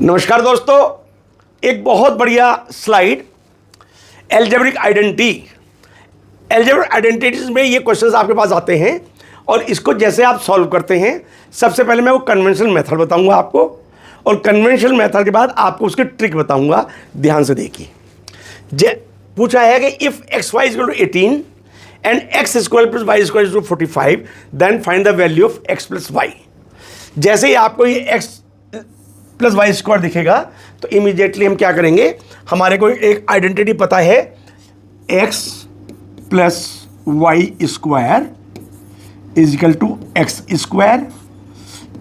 नमस्कार दोस्तों, एक बहुत बढ़िया slide algebraic identity. Algebraic identities में ये क्वेश्चंस आपके पास आते हैं और इसको जैसे आप सॉल्व करते हैं, सबसे पहले मैं वो कन्वेंशनल मेथड बताऊंगा आपको और कन्वेंशनल मेथड के बाद आपको उसकी ट्रिक बताऊंगा। ध्यान से देखिए। पूछा है कि if x y equal to 18 and x square plus y square equal to 45 then find the value of x plus y. जैसे ही आपको ये एक्स प्लस वाई स्क्वायर दिखेगा तो इमीडिएटली हम क्या करेंगे, हमारे को एक आइडेंटिटी पता है, x plus y square is equal to x square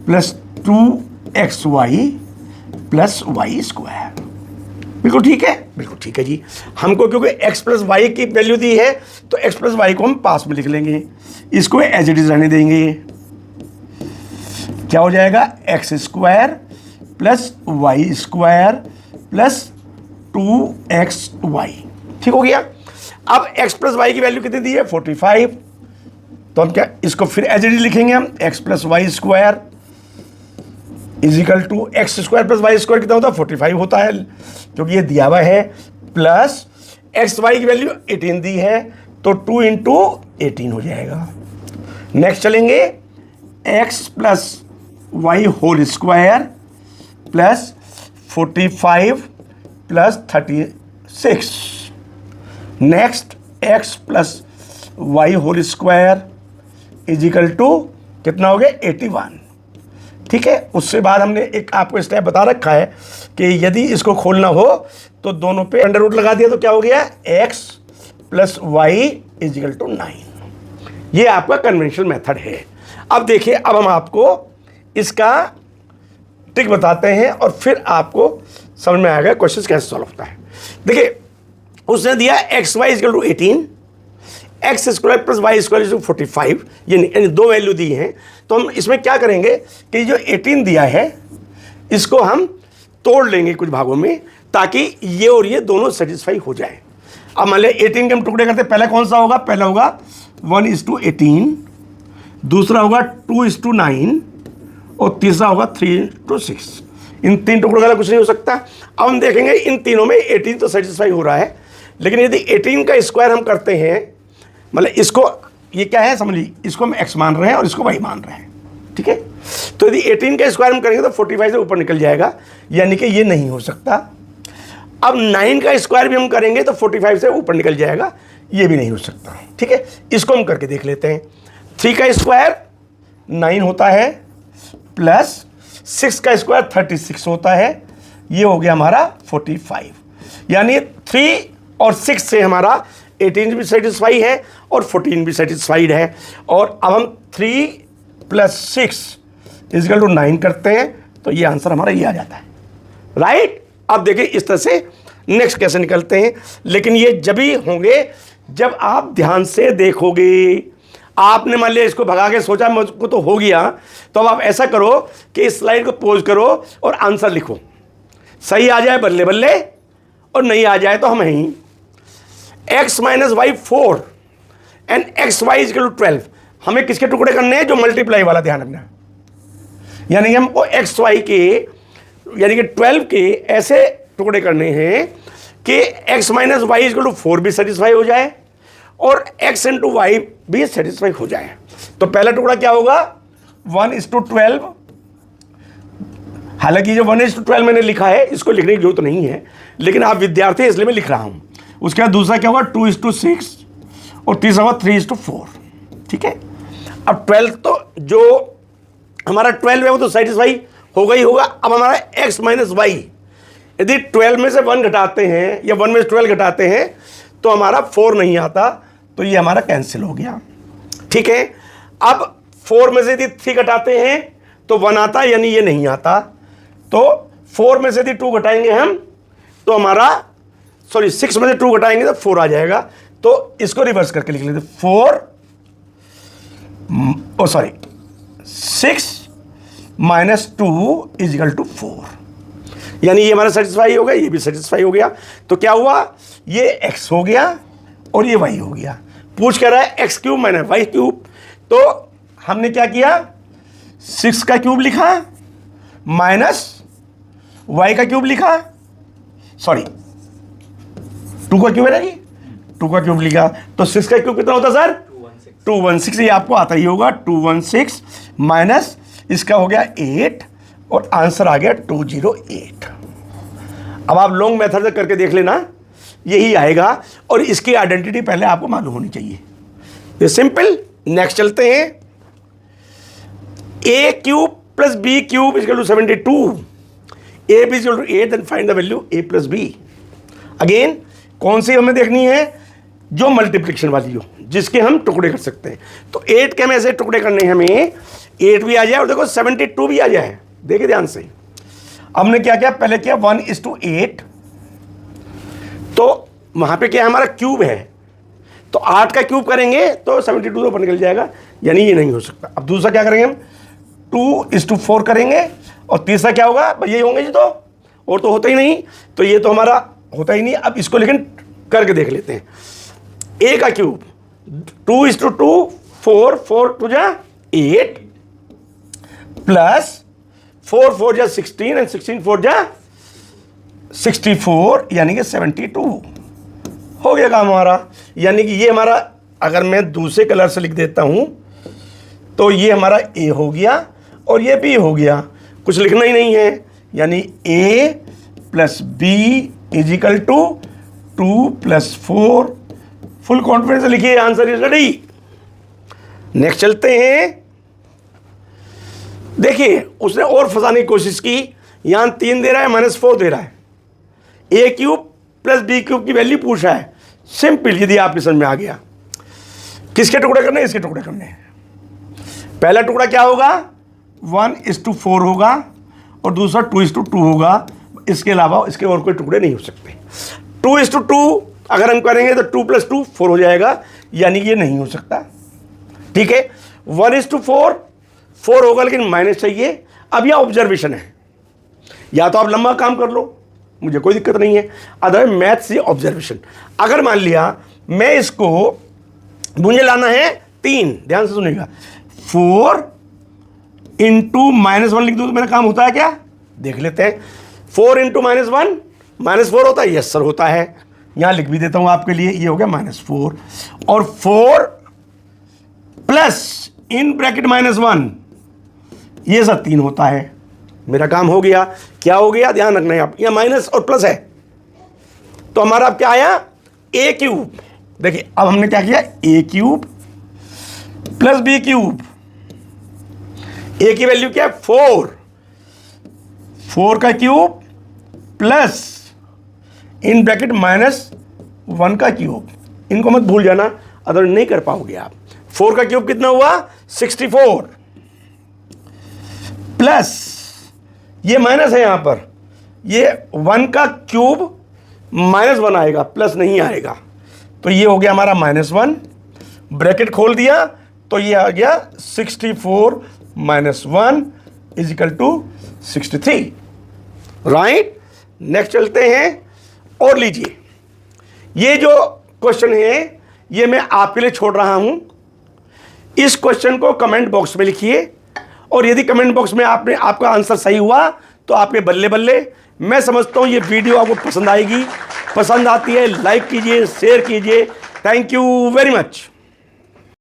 plus 2xy plus y square. बिल्कुल ठीक है, बिल्कुल ठीक है जी। हमको क्योंकि x प्लस वाई की वैल्यू दी है तो x प्लस वाई को हम पास में लिख लेंगे, इसको एज इट इज रहने देंगे। क्या हो जाएगा, x square plus y square plus 2xy। ठीक हो गया। अब x प्लस वाई की वैल्यू कितनी दी है, 45। तो हम क्या इसको फिर एज इट इज लिखेंगे, हम x plus y square is equal to x square plus y square कितना होता है, 45 होता है क्योंकि ये दिया हुआ है, प्लस एक्स वाई की वैल्यू 18 दी है तो 2 इंटू 18 हो जाएगा। नेक्स्ट चलेंगे, x plus y whole square plus 45 plus 36। Next x plus y whole square is equal to कितना हो गया, 81। ठीक है। उससे बाद हमने एक आपको स्टेप बता रखा है कि यदि इसको खोलना हो तो दोनों पे अंडर रूट लगा दिया तो क्या हो गया, x plus y is equal to 9। ये आपका कन्वेंशनल मेथड है। अब देखिए, अब हम आपको इसका ट्रिक बताते हैं और फिर आपको समझ में आएगा क्वेश्चन कैसे सॉल्व होता है। देखिए, उसने दिया x y is equal to 18, x square plus y square is 45, यानी दो वैल्यू दी हैं। तो हम इसमें क्या करेंगे कि जो 18 दिया है इसको हम तोड़ लेंगे कुछ भागों में ताकि ये और ये दोनों सेटिस्फाई हो जाए। अब मान लिया 18 के हम टुकड़े करते हैं, पहला कौन सा होगा, पहला होगा 1:18, दूसरा होगा 2:9 और तीसरा होगा 3:6। इन तीन टुकड़ों का कुछ नहीं हो सकता। अब हम देखेंगे इन तीनों में 18 तो सेटिस्फाई हो रहा है, लेकिन यदि 18 का स्क्वायर हम करते हैं, मतलब इसको ये क्या है समझ लीजिए, इसको हम x मान रहे हैं और इसको y मान रहे हैं। ठीक है। तो यदि 18 का स्क्वायर हम करेंगे तो 45 से ऊपर निकल जाएगा, यानी कि ये नहीं हो सकता। अब 9 का स्क्वायर भी हम करेंगे तो 45 से ऊपर निकल जाएगा, ये भी नहीं हो सकता। ठीक है। इसको हम करके देख लेते हैं। 3 का स्क्वायर 9 होता है प्लस 6 का स्क्वायर 36 होता है, ये हो गया हमारा 45। यानी 3 और 6 से हमारा 18 भी सेटिस्फाई है और 14 भी सेटिस्फाइड है। और अब हम 3 प्लस 6 इज इक्वल टू 9 करते हैं तो ये आंसर हमारा ये आ जाता है, राइट। अब देखिए इस तरह से नेक्स्ट कैसे निकलते हैं, लेकिन ये जब ही होंगे जब आप ध्यान से देखोगे। आपने मान लिया इसको भगा के सोचा मुझको तो हो गया, तो अब आप ऐसा करो कि इस स्लाइड को पोज करो और आंसर लिखो। सही आ जाए बल्ले बल्ले और नहीं आ जाए तो हम ही x minus y 4 and x y is equal to 12। हमें किसके टुकड़े करने हैं, जो मल्टीप्लाई वाला, ध्यान रखना। यानी कि हमको एक्स वाई के यानी कि 12 के ऐसे टुकड़े करने हैं कि x minus y is equal to 4 भी सेटिस्फाई हो जाए और x इंटू वाई भी सेटिस्फाई हो जाए। तो पहला टुकड़ा क्या होगा, 1:12। हालांकि जो 1:12 मैंने लिखा है इसको लिखने की जरूरत नहीं है, लेकिन आप विद्यार्थी इसलिए मैं लिख रहा हूं। उसके बाद दूसरा क्या होगा, 2:6 और तीसरा होगा 3:4। ठीक है। अब 12 तो जो हमारा 12 है वो तो सेटिस्फाई होगा ही होगा। अब हमारा x माइनस वाई, यदि 12 में से 1 घटाते हैं या 1 में से 12 घटाते हैं तो हमारा 4 नहीं आता, तो ये हमारा कैंसिल हो गया। ठीक है। अब 4 में से यदि 3 घटाते हैं तो 1 आता, यानी ये नहीं आता। तो 4 में से यदि 2 घटाएंगे हम तो हमारा 6 में से 2 घटाएंगे तो 4 आ जाएगा। तो इसको रिवर्स करके लिख लेते, 6 माइनस 2 इज इक्वल टू 4। यानी ये हमारा सेटिस्फाई हो गया, ये भी सेटिस्फाई हो गया। तो क्या हुआ, ये x हो गया और ये y हो गया। पूछ कर रहा है x³ माइनस y³। तो हमने क्या किया, 6 का क्यूब लिखा माइनस वाई का क्यूब लिखा, सॉरी 2 का क्यूब है ना जी, 2 का क्यूब लिखा, तो 6 का क्यूब कितना होता सर? 216। ये आपको आता ही होगा, 216 माइनस इसका हो गया 8 और आंसर आ गया 208। अब आप लॉन्ग मेथड से करके देख लेना, यही आएगा, और इसकी आइडेंटिटी पहले आपको मालूम होनी चाहिए। ये सिंपल। नेक्स्ट चलते हैं, A cube plus B cube is equal to 72, A B is equal to 8, then find the value A plus B. Again कौन सी हमें देखनी है? जो मल्टीप्लिकेशन वाली हो, जिसके हम टुकड़े कर सकते हैं। तो 8 के में ऐसे टुकड़े करने हैं हमें, 8 भी आ जाए और देखो 72 भी आ जाए। देखिए ध्यान से, हमने क्या किया, पहले किया 1:8, तो वहां पे क्या हमारा क्यूब है, तो 8 का क्यूब करेंगे तो 72 तो ऊपर निकल जाएगा, यानी ये नहीं हो सकता। अब दूसरा क्या करेंगे हम, 2:4 करेंगे, और तीसरा क्या होगा, भाई यही होंगे जी, तो और तो होता ही नहीं, तो ये तो हमारा होता ही नहीं। अब इसको लेकिन करके देख लेते हैं। ए का क्यूब 2:2 4 4 2 जा 8 प्लस 4 4 जा 16 एंड 16 4 जा 64, यानी कि 72 हो गया काम हमारा। यानी कि ये हमारा, अगर मैं दूसरे कलर से लिख देता हूं तो ये हमारा ए हो गया और ये बी हो गया, कुछ लिखना ही नहीं है। यानी A plus B is equal to 2 + 4, full confidence से लिखिए, आंसर इज रेडी। नेक्स्ट चलते हैं। देखिए उसने और फंसाने की कोशिश की, यहां 3 दे रहा है, -4 दे रहा है, ए क्यूब प्लस बी क्यूब की वैल्यू पूछ रहा है। सिंपल, यदि आपके समझ में आ गया, किसके टुकड़े करने हैं, इसके टुकड़े करने हैं। पहला टुकड़ा क्या होगा, 1:4 होगा और दूसरा 2:2 होगा, इसके अलावा इसके और कोई टुकड़े नहीं हो सकते। 2:2 अगर हम करेंगे तो 2 + 2 4 हो जाएगा, यानी ये नहीं हो सकता। ठीक है, 1:4 4 होगा लेकिन माइनस चाहिए। अब यह ऑब्जर्वेशन है, या तो आप लंबा काम कर लो, मुझे कोई दिक्कत नहीं है, अदर मैथ से ऑब्जर्वेशन। अगर मान लिया मैं इसको, मुझे लाना है 3, ध्यान से सुनिएगा, 4 × -1 लिख दूं तो मेरा काम होता है क्या, देख लेते हैं। 4 × -1 -4 होता है, यस सर होता है। यहां लिख भी देता हूं आपके लिए, ये हो गया -4, और 4 प्लस इन ब्रैकेट -1, ये सब 3 होता है। मेरा काम हो गया। क्या हो गया, ध्यान रखना है आप, यह माइनस और प्लस है, तो हमारा अब क्या आया, ए क्यूब। देखिए अब हमने क्या किया, ए क्यूब प्लस बी क्यूब, ए की वैल्यू क्या है 4, 4 का क्यूब प्लस इन ब्रैकेट -1 का क्यूब। इनको मत भूल जाना, अदर नहीं कर पाओगे आप। 4 का क्यूब कितना हुआ, 64, प्लस ये माइनस है यहां पर, ये 1 का क्यूब -1 आएगा, प्लस नहीं आएगा, तो ये हो गया हमारा -1, ब्रैकेट खोल दिया तो ये आ गया 64 - 1 is equal to 63। Right, next चलते हैं और लीजिए, ये जो क्वेश्चन है ये मैं आपके लिए छोड़ रहा हूं। इस क्वेश्चन को कमेंट बॉक्स में लिखिए, और यदि कमेंट बॉक्स में आपका आंसर सही हुआ तो आपके बल्ले बल्ले। मैं समझता हूं ये वीडियो आपको पसंद आएगी, पसंद आती है लाइक कीजिए, शेयर कीजिए। Thank you very much.